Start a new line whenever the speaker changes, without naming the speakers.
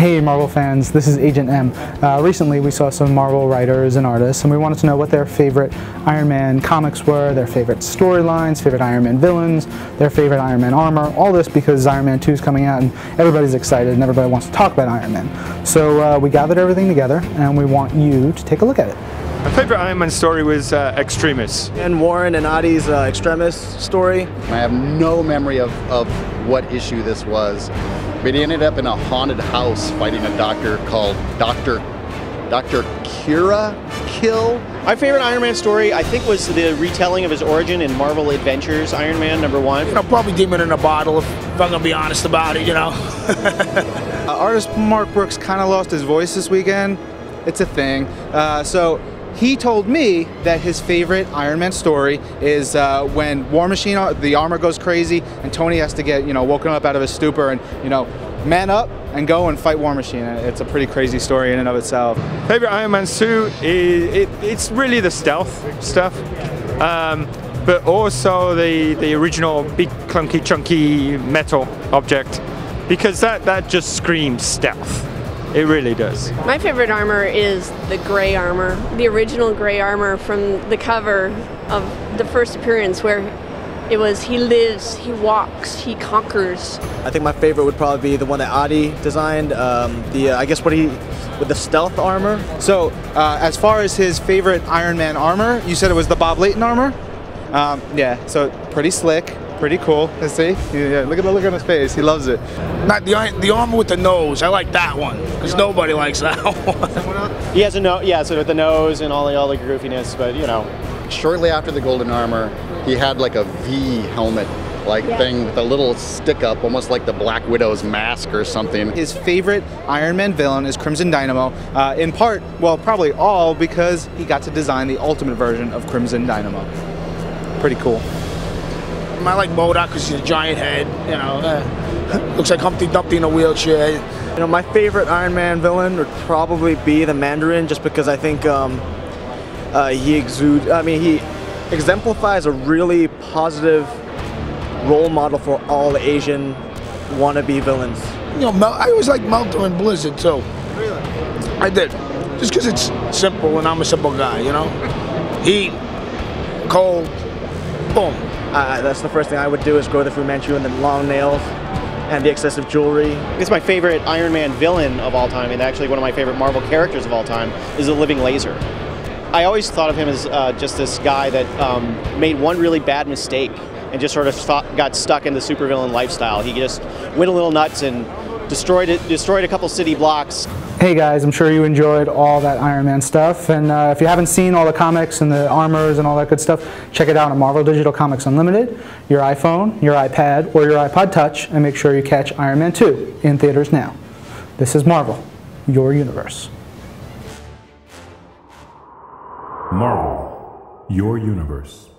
Hey Marvel fans, this is Agent M. Recently we saw some Marvel writers and artists and we wanted to know what their favorite Iron Man comics were, their favorite storylines, favorite Iron Man villains, their favorite Iron Man armor, all this because Iron Man 2 is coming out and everybody's excited and everybody wants to talk about Iron Man. So we gathered everything together and we want you to take a look at it.
My favorite Iron Man story was Extremis.
And Warren and Adi's Extremis story.
I have no memory of what issue this was, but he ended up in a haunted house fighting a doctor called Dr. Kira Kill.
My favorite Iron Man story, I think, was the retelling of his origin in Marvel Adventures Iron Man #1.
You know, probably Demon in a Bottle, if I'm gonna be honest about it, you know.
Artist Mark Brooks kind of lost his voice this weekend. It's a thing. So he told me that his favorite Iron Man story is when War Machine, the armor goes crazy, and Tony has to get, woken up out of his stupor and, man up and go and fight War Machine. It's a pretty crazy story in and of itself.
Favorite Iron Man suit is it's really the stealth stuff, but also the original big clunky chunky metal object, because that just screams stealth. It really does.
My favorite armor is the gray armor, the original gray armor from the cover of the first appearance, where it was he lives, he walks, he conquers.
I think my favorite would probably be the one that Adi designed. I guess with the stealth armor.
So as far as his favorite Iron Man armor, you said it was the Bob Layton armor? Yeah, so pretty slick. Pretty cool. Let's see. Yeah, look at the look on his face. He loves it.
Not the armor with the nose. I like that one because nobody likes that one.
He has a nose, yeah, so with the nose and all the goofiness, but
Shortly after the golden armor, he had like a V helmet thing with a little stick up, almost like the Black Widow's mask or something.
His favorite Iron Man villain is Crimson Dynamo, in part, well, probably all, because he got to design the ultimate version of Crimson Dynamo. Pretty cool.
I like MODOK because he's a giant head, looks like Humpty Dumpty in a wheelchair.
My favorite Iron Man villain would probably be the Mandarin, just because I think he exemplifies a really positive role model for all the Asian wannabe villains.
I always liked Melter and Blizzard too.
Really?
I did, just because it's simple and I'm a simple guy, Heat, cold, boom.
That's the first thing I would do, is grow the Fu Manchu and the long nails and the excessive jewelry.
it's my favorite Iron Man villain of all time, and actually one of my favorite Marvel characters of all time is the Living Laser. I always thought of him as just this guy that made one really bad mistake and just sort of got stuck in the supervillain lifestyle. He just went a little nuts and destroyed a couple city blocks.
Hey guys, I'm sure you enjoyed all that Iron Man stuff, and if you haven't seen all the comics and the armors and all that good stuff, check it out on Marvel Digital Comics Unlimited, your iPhone, your iPad, or your iPod Touch, and make sure you catch Iron Man 2 in theaters now. This is Marvel, your universe.
Marvel, your universe.